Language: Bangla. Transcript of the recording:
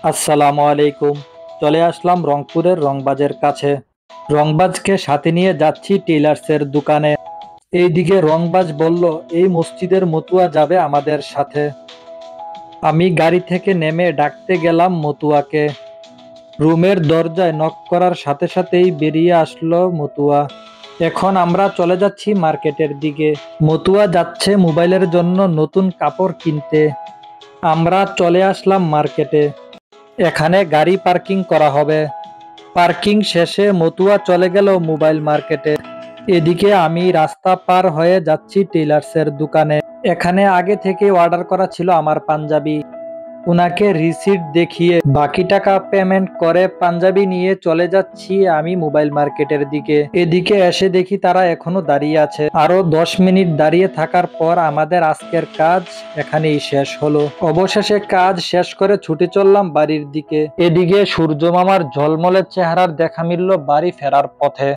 আসসালামু আলাইকুম। চলে আসলাম রংপুরের রংবাজের কাছে। রংবাজকে সাথে নিয়ে যাচ্ছি টেইলার্সের দোকানে। এইদিকে রংবাজ বলল, এই মসজিদের মতুয়া যাবে আমাদের সাথে। আমি গাড়ি থেকে নেমে ডাকতে গেলাম মতুয়াকে। রুমের দরজায় নক করার সাথে সাথেই বেরিয়ে আসলো মতুয়া। এখন আমরা চলে যাচ্ছি মার্কেটের দিকে। মতুয়া যাচ্ছে মোবাইলের জন্য নতুন কাপড় কিনতে। আমরা চলে আসলাম মার্কেটে। এখানে গাড়ি পার্কিং করা হবে। পার্কিং শেষে মতুয়া চলে গেল মোবাইল মার্কেটে। এদিকে আমি রাস্তা পার হয়ে যাচ্ছি টেইলার্সের দোকানে। এখানে আগে থেকে অর্ডার করা ছিল আমার পাঞ্জাবি। উনাকে রিসিট দেখিয়ে বাকি টাকা পেমেন্ট করে পাঞ্জাবি নিয়ে চলে যাচ্ছি আমি মোবাইল মার্কেটের দিকে। এদিকে এসে দেখি তারা এখনো দাঁড়িয়ে আছে। আরো 10 মিনিট দাঁড়িয়ে থাকার পর আমাদের আজকের কাজ এখানেই শেষ হলো। অবশেষে কাজ শেষ করে ছুটে চললাম বাড়ির দিকে। এদিকে সূর্য মামার ঝলমলে চেহারার দেখা মিলল বাড়ি ফেরার পথে।